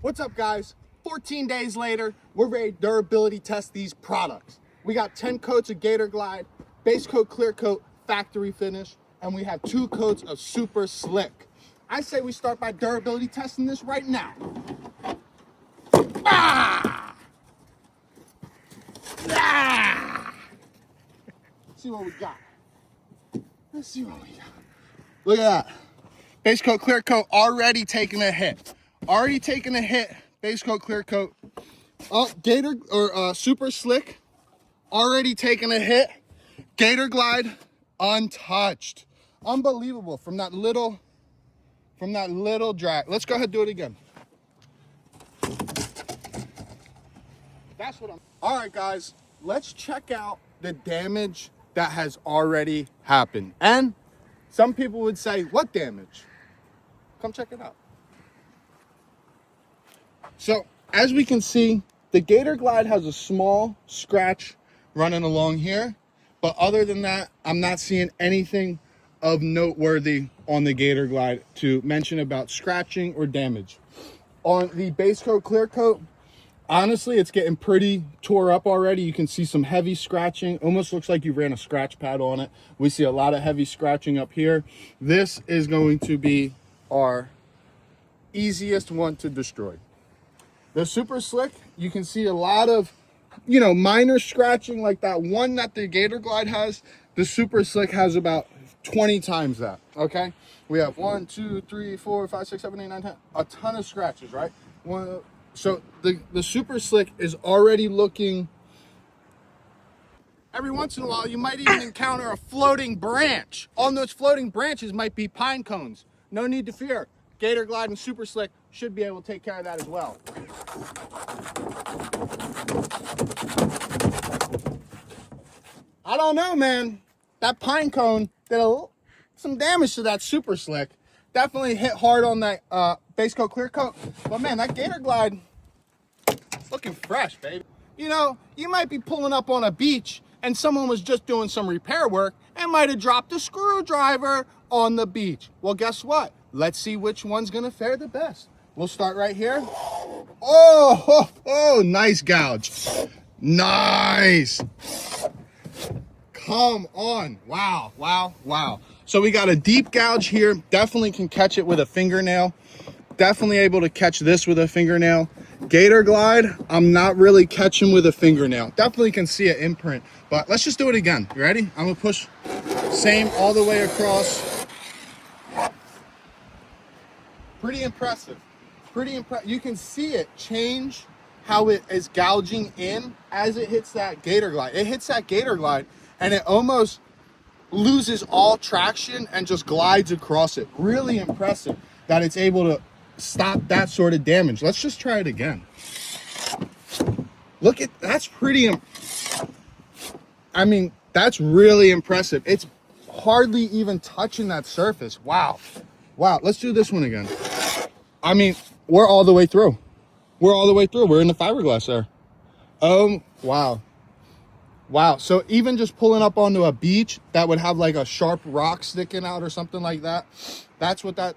What's up, guys? 14 days later, we're ready to durability test these products. We got 10 coats of Gator Glide, base coat, clear coat, factory finish, and we have 2 coats of Super Slick. I say we start by durability testing this right now. Ah! Ah! Let's see what we got. Let's see what we got. Look at that. Base coat, clear coat, already taking a hit. Already taking a hit. Base coat, clear coat. Oh, Gator or Super Slick, already taking a hit. Gator Glide, untouched. Unbelievable from that little drag. Let's go ahead and do it again. That's what I'm. All right, guys, let's check out the damage that has already happened. And some people would say, what damage? Come check it out. So as we can see, the Gator Glide has a small scratch running along here, but other than that, I'm not seeing anything of noteworthy on the Gator Glide to mention about scratching or damage. On the base coat, clear coat, honestly, it's getting pretty tore up already. You can see some heavy scratching. Almost looks like you ran a scratch pad on it. We see a lot of heavy scratching up here. This is going to be our easiest one to destroy. The Super Slick, you can see a lot of, minor scratching like that one that the Gator Glide has. The Super Slick has about 20 times that, okay? We have 1, 2, 3, 4, 5, 6, 7, 8, 9, 10, a ton of scratches, right? So the Super Slick is already looking, every once in a while, you might even encounter a floating branch. On those floating branches might be pine cones. No need to fear. Gator Glide and Super Slick should be able to take care of that as well. I don't know, man. That pine cone did some damage to that Super Slick. Definitely hit hard on that base coat, clear coat. But man, that Gator Glide, it's looking fresh, baby. You might be pulling up on a beach and someone was just doing some repair work and might have dropped a screwdriver on the beach. Well, guess what? Let's see which one's gonna fare the best. We'll start right here. Oh, nice gouge. Nice. Come on. Wow. So we got a deep gouge here. Definitely can catch it with a fingernail. Definitely able to catch this with a fingernail. Gator Glide, I'm not really catching with a fingernail. Definitely can see an imprint, but let's just do it again. You ready? I'm gonna push same all the way across. Pretty impressive. You can see it change how it is gouging in as it hits that Gator Glide. It hits that Gator Glide and it almost loses all traction and just glides across it. Really impressive that it's able to stop that sort of damage. Let's just try it again. Look at, that's that's really impressive. It's hardly even touching that surface. Wow. Let's do this one again. We're all the way through. We're in the fiberglass there. Wow. So even just pulling up onto a beach that would have like a sharp rock sticking out or something like that, that's what that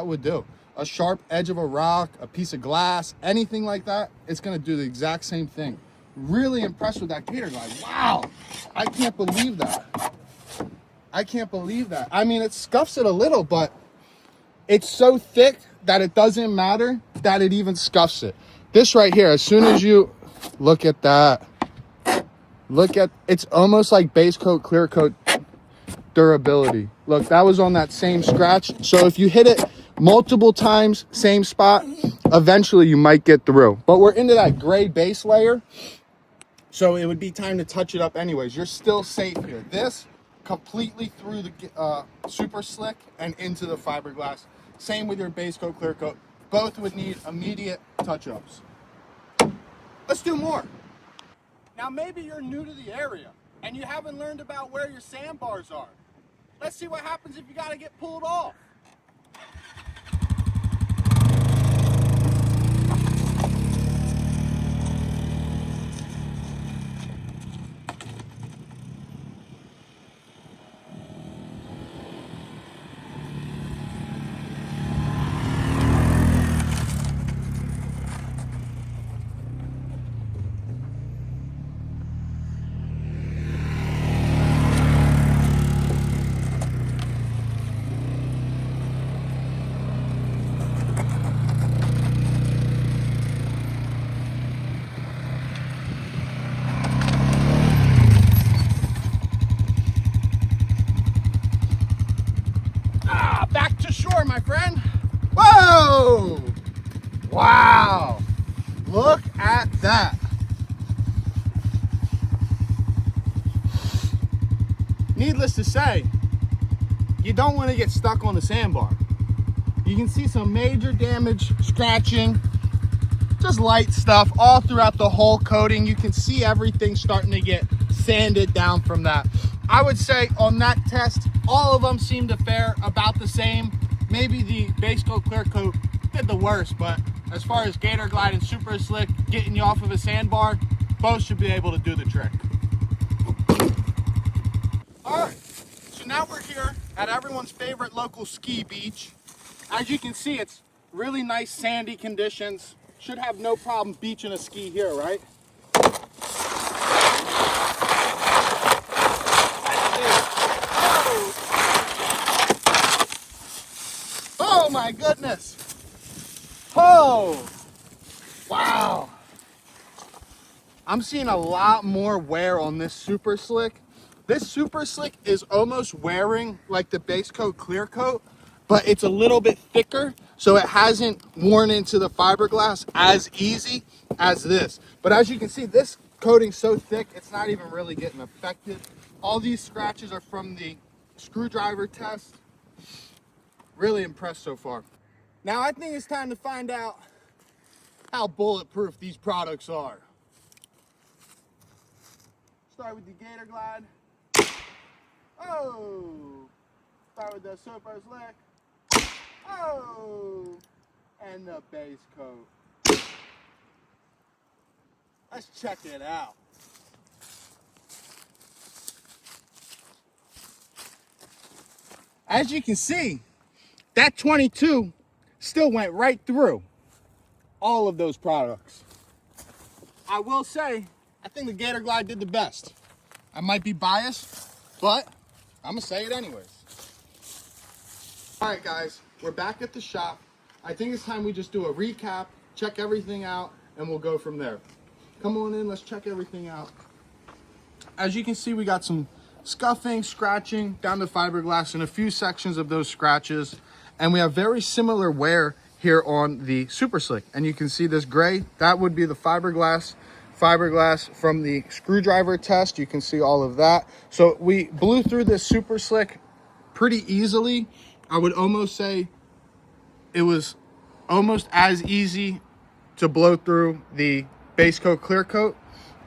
would do. A sharp edge of a rock, a piece of glass, anything like that, it's gonna do the exact same thing. Really impressed with that Gator Glide. Wow. I can't believe that. It scuffs it a little, but it's so thick that it doesn't matter that it even scuffs it. This right here, as soon as you look at that, it's almost like base coat, clear coat durability. Look, that was on that same scratch. So if you hit it multiple times, same spot, eventually you might get through. But we're into that gray base layer, so it would be time to touch it up anyways. You're still safe here. This completely through the Super Slick and into the fiberglass. Same with your base coat, clear coat. Both would need immediate touch-ups. Let's do more. Now maybe you're new to the area and you haven't learned about where your sandbars are. Let's see what happens if you gotta get pulled off. Wow, look at that. Needless to say, you don't want to get stuck on the sandbar. You can see some major damage, scratching, just light stuff all throughout the whole coating. You can see everything starting to get sanded down from that. I would say on that test, all of them seem to fare about the same. Maybe the base coat clear coat did the worst, but as far as Gator Glide and Super Slick getting you off of a sandbar, both should be able to do the trick. All right, so now we're here at everyone's favorite local ski beach. As you can see, it's really nice sandy conditions. Should have no problem beaching a ski here, right? Oh my goodness. Oh, wow. I'm seeing a lot more wear on this Super Slick. This Super Slick is almost wearing like the base coat clear coat, but it's a little bit thicker, so it hasn't worn into the fiberglass as easy as this. But as you can see, this coating's so thick, it's not even really getting affected. All these scratches are from the screwdriver test. Really impressed so far. Now I think it's time to find out how bulletproof these products are. Start with the Gator Glide. Oh! Start with the Super Slick. Oh! And the base coat. Let's check it out. As you can see, that 22 still went right through all of those products. I will say, I think the Gator Glide did the best. I might be biased, but I'm gonna say it anyways. All right, guys, we're back at the shop. I think it's time we just do a recap, check everything out, and we'll go from there. Come on in, let's check everything out. As you can see, we got some scuffing, scratching down to fiberglass in a few sections of those scratches. And we have very similar wear here on the Super Slick. And you can see this gray, that would be the fiberglass from the screwdriver test. You can see all of that. So we blew through this Super Slick pretty easily. I would almost say it was almost as easy to blow through the base coat clear coat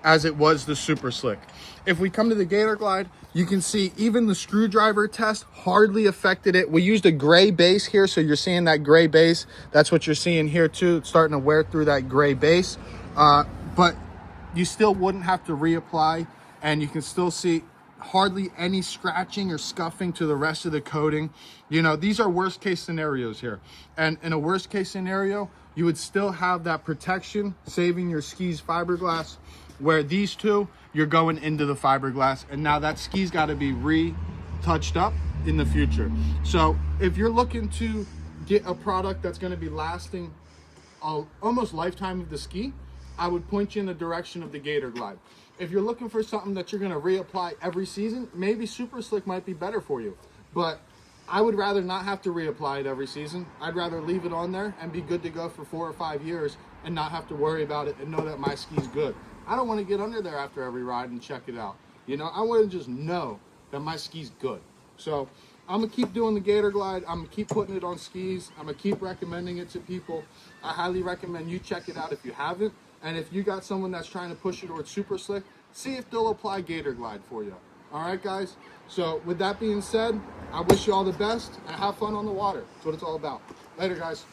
as it was the Super Slick. If we come to the Gator Glide, you can see even the screwdriver test hardly affected it. We used a gray base here, so you're seeing that gray base. That's what you're seeing here too. It's starting to wear through that gray base, but you still wouldn't have to reapply, and you can still see hardly any scratching or scuffing to the rest of the coating. You know, these are worst case scenarios here. And in a worst case scenario, you would still have that protection, saving your skis fiberglass, where these two, you're going into the fiberglass, and now that ski's got to be retouched up in the future. So if you're looking to get a product that's going to be lasting almost lifetime of the ski, I would point you in the direction of the Gator Glide. If you're looking for something that you're going to reapply every season, maybe Super Slick might be better for you. But I would rather not have to reapply it every season. I'd rather leave it on there and be good to go for 4 or 5 years and not have to worry about it and know that my ski's good. I don't want to get under there after every ride and check it out. You know, I want to just know that my ski's good. So I'm going to keep doing the Gator Glide. I'm going to keep putting it on skis. I'm going to keep recommending it to people. I highly recommend you check it out if you haven't. And if you got someone that's trying to push it towards Super Slick, see if they'll apply Gator Glide for you. All right, guys? So with that being said, I wish you all the best and have fun on the water. That's what it's all about. Later, guys.